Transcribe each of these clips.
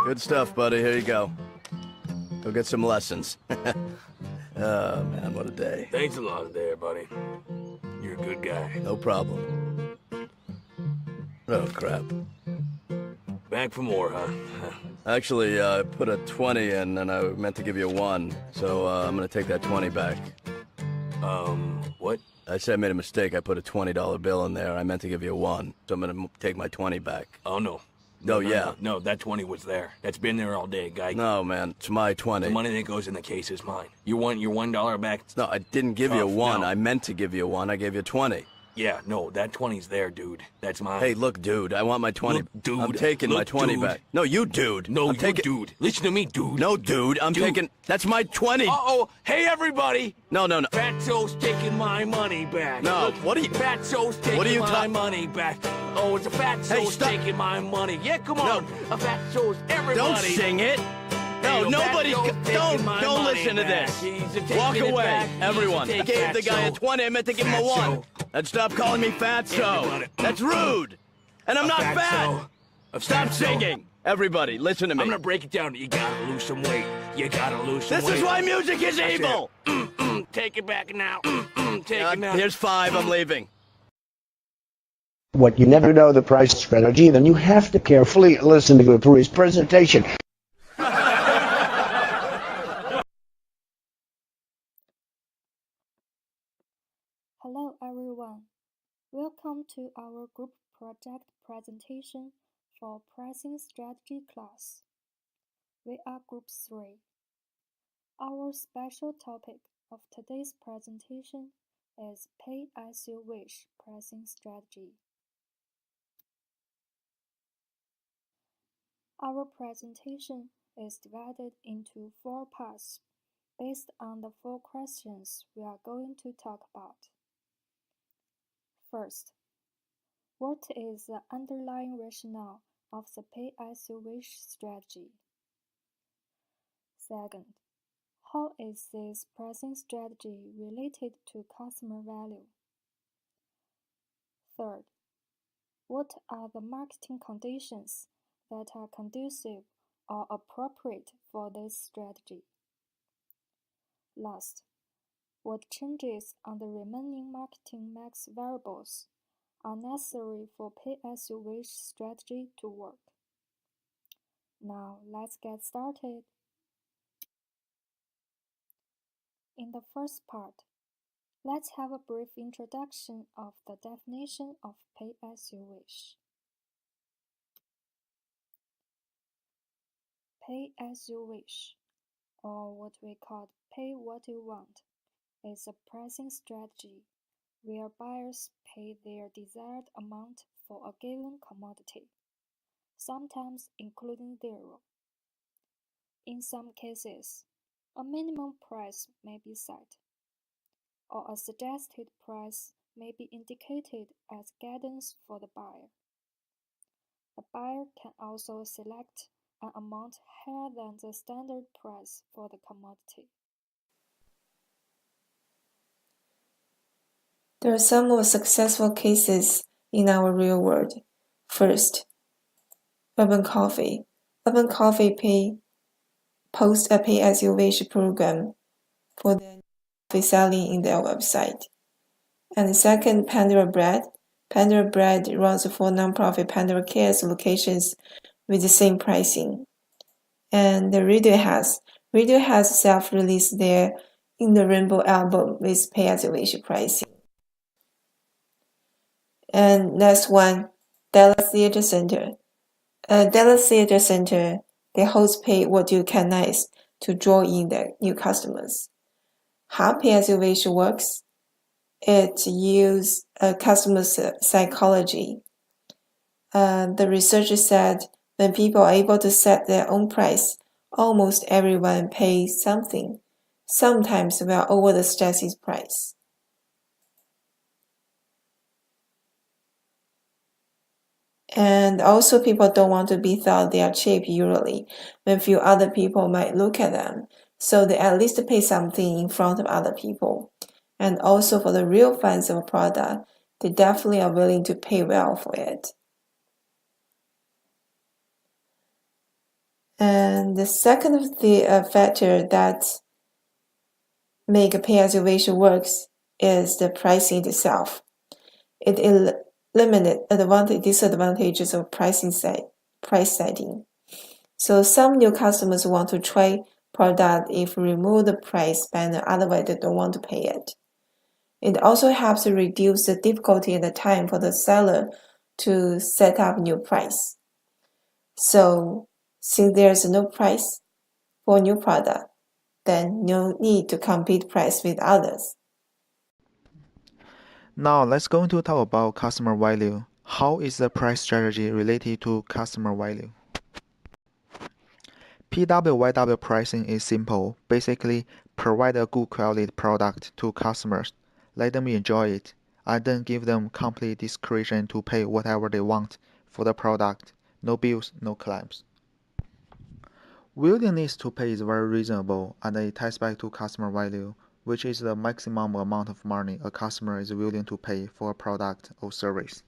Good stuff, buddy. Here you go. Go get some lessons. Oh, man, what a day. Thanks a lot there, buddy. You're a good guy. No problem. Oh, crap. Back for more, huh? Actually, I put a 20 in, and I meant to give you a 1, so I'm gonna take that 20 back. What? I said I made a mistake. I put a $20 bill in there. I meant to give you a 1, so I'm gonna take my 20 back. Oh, no. No, that 20 was there. That's been there all day, guy. No, man, it's my 20. The money that goes in the case is mine. You want your $1 back? No, I didn't give you a 1. No. I meant to give you a 1. I gave you 20. Yeah, no, that 20's there, dude. That's mine. Hey, look, dude, I want my 20. Look, dude. I'm taking my 20 dude. back. No, you, dude. No, I'm you, taking... dude. Listen to me, dude. No, dude, I'm Dude. taking... That's my 20. Uh-oh. Hey, everybody. No. Fatso's taking my money back. No, Look, what are you... Fatso's taking What are you my money back. Oh, it's a Fatso's Hey, stop. taking my money. Yeah, come on. A Fatso's everybody. Don't sing it. No, Hey, nobody's... Fatso's taking my Don't money listen to back. this. He's taking Walk it away, back. everyone. He's I gave the guy a Fatso. 20. I meant to give him a 1. Fatso. And stop calling me Fatso. Everybody. That's rude. And I'm not fat. A Stop Fatso. singing. Everybody, listen to me. I'm gonna break it down. You gotta lose some weight. You gotta lose some weight. This is why music is That's evil. it. Take it back now. Take it now. Here's 5. I'm leaving. What you never know the price strategy, then you have to carefully listen to Group3's presentation. Hello everyone. Welcome to our group project presentation for pricing strategy class. We are Group 3. Our special topic of today's presentation is Pay as you wish pricing strategy. Our presentation is divided into 4 parts based on the 4 questions we are going to talk about. First, what is the underlying rationale of the pay-as-you-wish strategy? Second, how is this pricing strategy related to customer value? Third, what are the marketing conditions that are conducive or appropriate for this strategy? Last, what changes on the remaining marketing mix variables are necessary for pay-as-you-wish strategy to work? Now let's get started. In the first part, let's have a brief introduction of the definition of pay-as-you-wish. Pay-as-you-wish, or what we call pay what you want, is a pricing strategy where buyers pay their desired amount for a given commodity, sometimes including zero. In some cases, a minimum price may be set, or a suggested price may be indicated as guidance for the buyer. The buyer can also select an amount higher than the standard price for the commodity. There are some more successful cases in our real world. First, Urban Coffee. Urban Coffee posts a pay-as-you-wish program for their coffee selling in their website. And second, Pandora Bread. Pandora Bread runs 4 nonprofit Pandora Cares locations with the same pricing. And Radiohead self-released their In the Rainbow album with pay-as-you-wish pricing. And next one, Dallas Theater Center. Dallas Theater Center, they host pay what you can nice to draw in the new customers. How pay-as-you-wish works? It uses customer psychology. The research said when people are able to set their own price, almost everyone pays something, sometimes well over the suggested price. And also people don't want to be thought they are cheap usually, when few other people might look at them, so they at least pay something in front of other people. And also for the real fans of a product, they definitely are willing to pay well for it. And the second of the factor that make pay-as-you-wish works is the pricing itself. It eliminates disadvantages of price setting. So some new customers want to try product if remove the price banner, otherwise they don't want to pay it. It also helps to reduce the difficulty and the time for the seller to set up new price. So since there's no price for new product, then no need to compete price with others. Now let's go to talk about customer value. How is the price strategy related to customer value? PWYW pricing is simple. Basically, provide a good quality product to customers, let them enjoy it, and then give them complete discretion to pay whatever they want for the product. No bills, no claims. Willingness to pay is very reasonable, and it ties back to customer value, which is the maximum amount of money a customer is willing to pay for a product or service.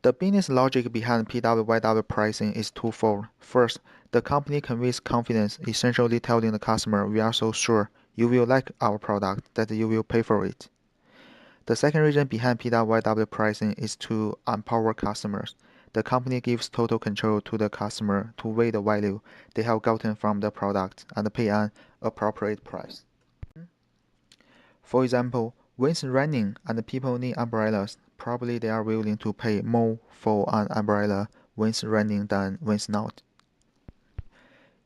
The business logic behind PWYW pricing is twofold. First, the company conveys confidence, essentially telling the customer, "We are so sure you will like our product that you will pay for it." The second reason behind PWYW pricing is to empower customers. The company gives total control to the customer to weigh the value they have gotten from the product and pay an appropriate price. For example, when it's raining and people need umbrellas, probably they are willing to pay more for an umbrella when it's raining than when it's not.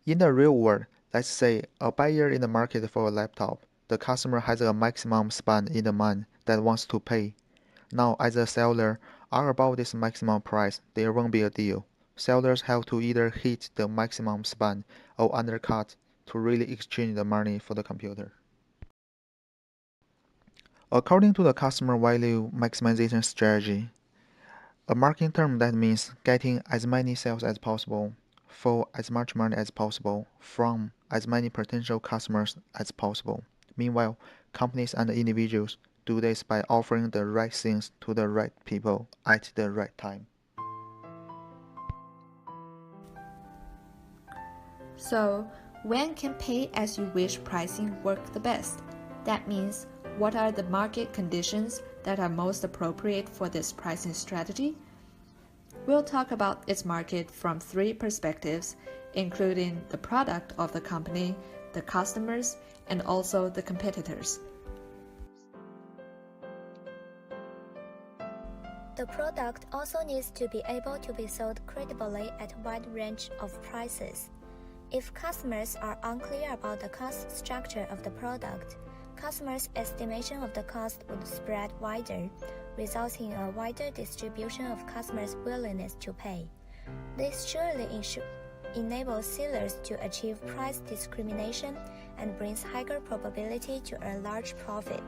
In the real world, let's say a buyer in the market for a laptop, the customer has a maximum spend in the month that wants to pay. Now, as a seller, are above this maximum price, there won't be a deal. Sellers have to either hit the maximum spend or undercut to really exchange the money for the computer. According to the customer value maximization strategy, a marketing term that means getting as many sales as possible for as much money as possible from as many potential customers as possible. Meanwhile, companies and individuals do this by offering the right things to the right people at the right time. So, when can pay-as-you-wish pricing work the best? That means, what are the market conditions that are most appropriate for this pricing strategy? We'll talk about its market from 3 perspectives, including the product of the company, the customers, and also the competitors. The product also needs to be able to be sold credibly at a wide range of prices. If customers are unclear about the cost structure of the product, customers' estimation of the cost would spread wider, resulting in a wider distribution of customers' willingness to pay. This surely enables sellers to achieve price discrimination and brings higher probability to a large profit.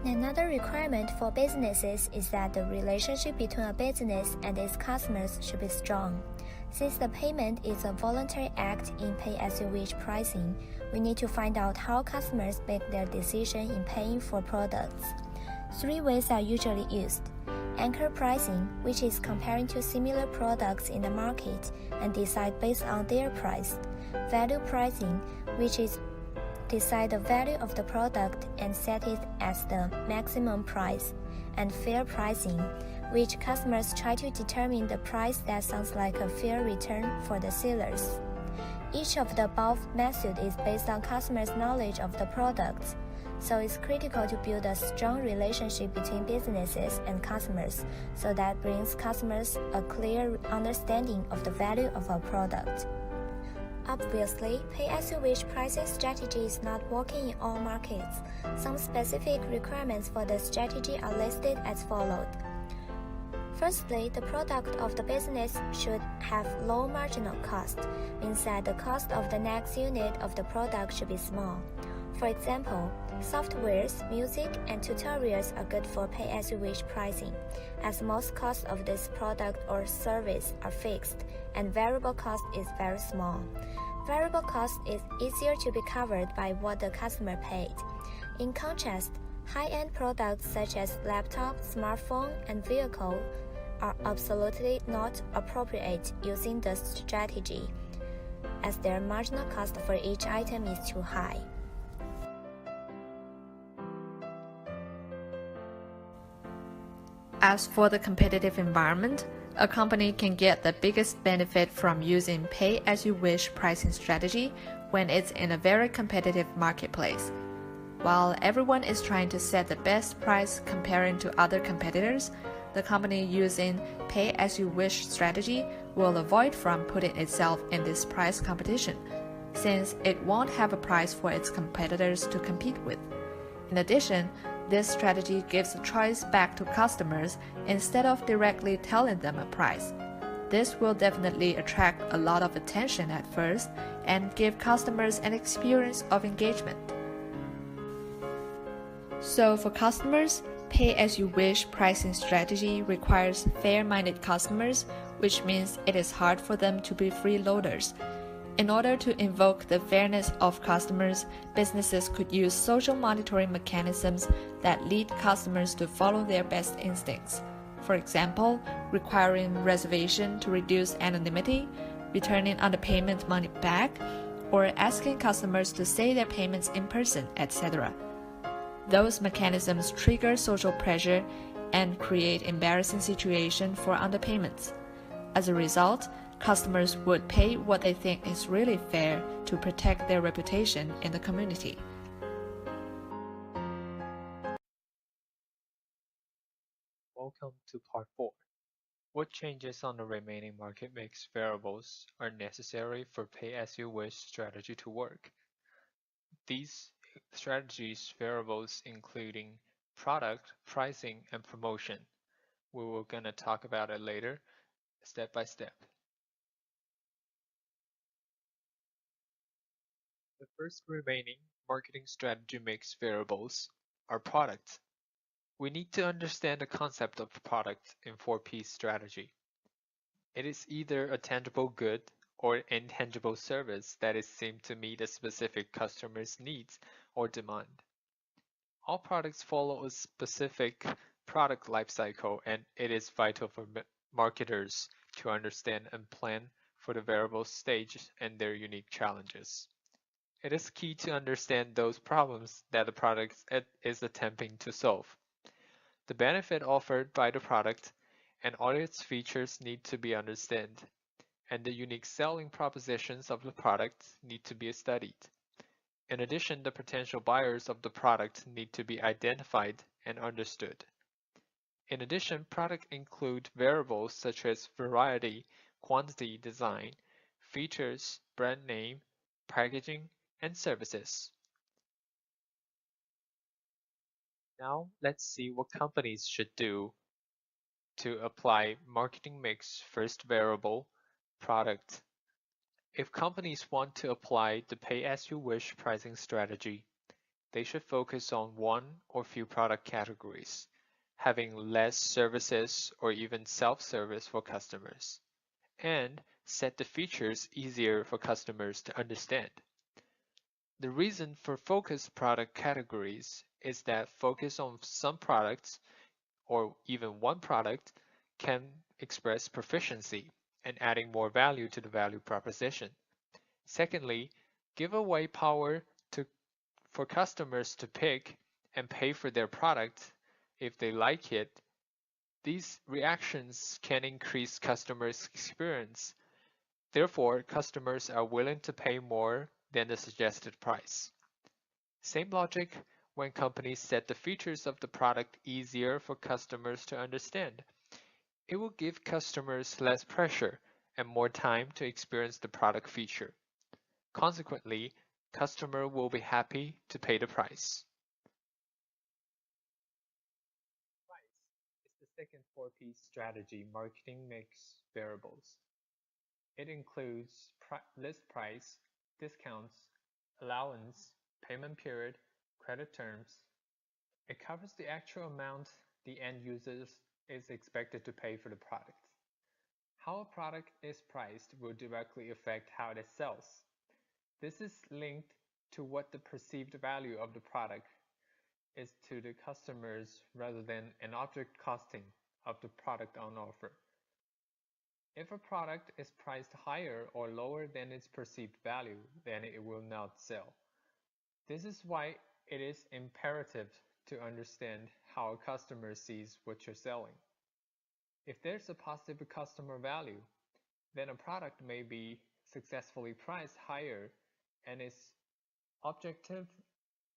Another requirement for businesses is that the relationship between a business and its customers should be strong. Since the payment is a voluntary act in pay-as-you-wish pricing, we need to find out how customers make their decision in paying for products. 3 ways are usually used. Anchor pricing, which is comparing two similar products in the market and decide based on their price. Value pricing, which is decide the value of the product and set it as the maximum price. And fair pricing, which customers try to determine the price that sounds like a fair return for the sellers. Each of the above methods is based on customers' knowledge of the products, so it's critical to build a strong relationship between businesses and customers, so that brings customers a clear understanding of the value of a product. Obviously, pay-as-you-wish pricing strategy is not working in all markets. Some specific requirements for the strategy are listed as follows. Firstly, the product of the business should have low marginal cost, means that the cost of the next unit of the product should be small. For example, softwares, music, and tutorials are good for pay-as-you-wish pricing, as most costs of this product or service are fixed, and variable cost is very small. Variable cost is easier to be covered by what the customer paid. In contrast, high-end products such as laptop, smartphone, and vehicle are absolutely not appropriate using the strategy, as their marginal cost for each item is too high. As for the competitive environment, a company can get the biggest benefit from using pay-as-you-wish pricing strategy when it's in a very competitive marketplace. While everyone is trying to set the best price comparing to other competitors, the company using pay-as-you-wish strategy will avoid from putting itself in this price competition, since it won't have a price for its competitors to compete with. In addition, this strategy gives a choice back to customers instead of directly telling them a price. This will definitely attract a lot of attention at first and give customers an experience of engagement. So for customers, pay-as-you-wish pricing strategy requires fair-minded customers, which means it is hard for them to be freeloaders. In order to invoke the fairness of customers, businesses could use social monitoring mechanisms that lead customers to follow their best instincts. For example, requiring reservation to reduce anonymity, returning underpayment money back, or asking customers to say their payments in person, etc. Those mechanisms trigger social pressure and create embarrassing situations for underpayments. As a result, customers would pay what they think is really fair to protect their reputation in the community. Welcome to part 4. What changes on the remaining market mix variables are necessary for pay-as-you-wish strategy to work? These strategies variables including product, pricing, and promotion. We will gonna talk about it later, step by step. The first remaining marketing strategy mix variables are products. We need to understand the concept of product in 4P strategy. It is either a tangible good or intangible service that is seen to meet a specific customer's needs or demand. All products follow a specific product lifecycle, and it is vital for marketers to understand and plan for the variable stage and their unique challenges. It is key to understand those problems that the product is attempting to solve. The benefit offered by the product and all its features need to be understood, and the unique selling propositions of the product need to be studied. In addition, the potential buyers of the product need to be identified and understood. In addition, products include variables such as variety, quantity, design, features, brand name, packaging, and services. Now let's see what companies should do to apply marketing mix first variable, product. If companies want to apply the pay-as-you-wish pricing strategy, they should focus on one or few product categories, having less services or even self-service for customers, and set the features easier for customers to understand. The reason for focused product categories is that focus on some products or even one product can express proficiency and adding more value to the value proposition. Secondly, give away power for customers to pick and pay for their product if they like it. These reactions can increase customers' experience. Therefore, customers are willing to pay more than the suggested price. Same logic when companies set the features of the product easier for customers to understand. It will give customers less pressure and more time to experience the product feature. Consequently, customer will be happy to pay the price. Price is the second 4P strategy marketing mix variables. It includes list price, discounts, allowance, payment period, credit terms. It covers the actual amount the end user is expected to pay for the product. How a product is priced will directly affect how it sells. This is linked to what the perceived value of the product is to the customers rather than an object costing of the product on offer. If a product is priced higher or lower than its perceived value, then it will not sell. This is why it is imperative to understand how a customer sees what you're selling. If there's a positive customer value, then a product may be successfully priced higher and its objective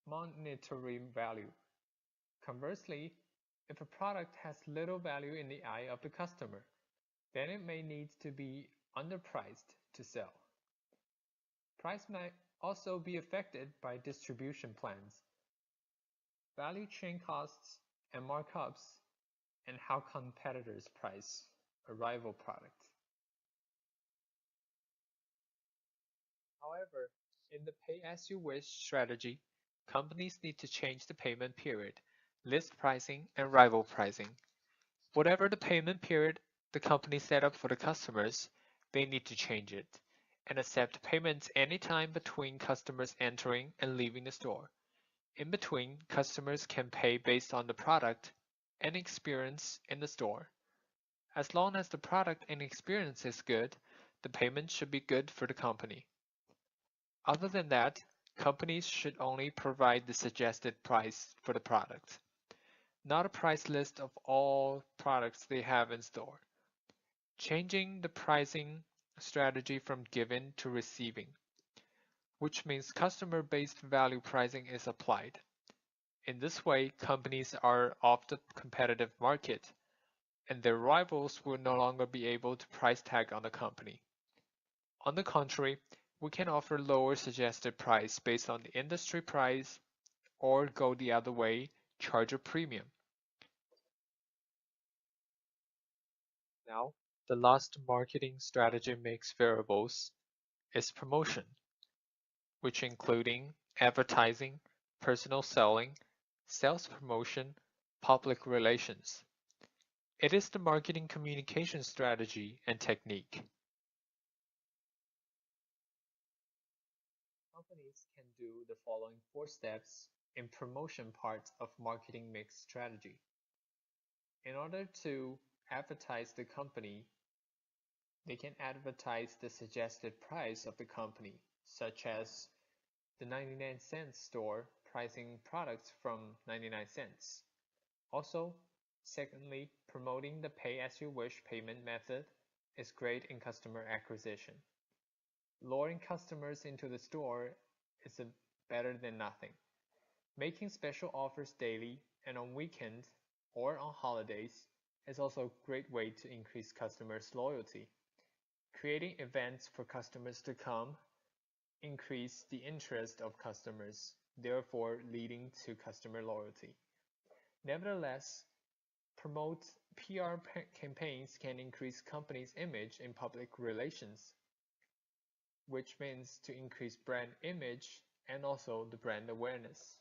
monetary value. Conversely, if a product has little value in the eye of the customer, then it may need to be underpriced to sell. Price might also be affected by distribution plans, value chain costs and markups, and how competitors price a rival product. However, in the pay-as-you-wish strategy, companies need to change the payment period, list pricing, and rival pricing. Whatever the payment period the company set up for the customers, they need to change it and accept payments anytime between customers entering and leaving the store. In between, customers can pay based on the product and experience in the store. As long as the product and experience is good, the payment should be good for the company. Other than that, companies should only provide the suggested price for the product, not a price list of all products they have in store. Changing the pricing strategy from given to receiving, which means customer-based value pricing is applied. In this way, companies are off the competitive market, and their rivals will no longer be able to price tag on the company. On the contrary, we can offer lower suggested price based on the industry price, or go the other way, charge a premium. Now, the last marketing strategy mix variables is promotion, which including advertising, personal selling, sales promotion, public relations. It is the marketing communication strategy and technique. Companies can do the following 4 steps in promotion part of marketing mix strategy. In order to advertise the company, they can advertise the suggested price of the company, such as the 99-cent store pricing products from 99 cents. Also, secondly, promoting the pay-as-you-wish payment method is great in customer acquisition. Luring customers into the store is better than nothing. Making special offers daily and on weekends or on holidays is also a great way to increase customers' loyalty. Creating events for customers to come increase the interest of customers, therefore leading to customer loyalty. Nevertheless, promote PR campaigns can increase companies' image in public relations, which means to increase brand image and also the brand awareness.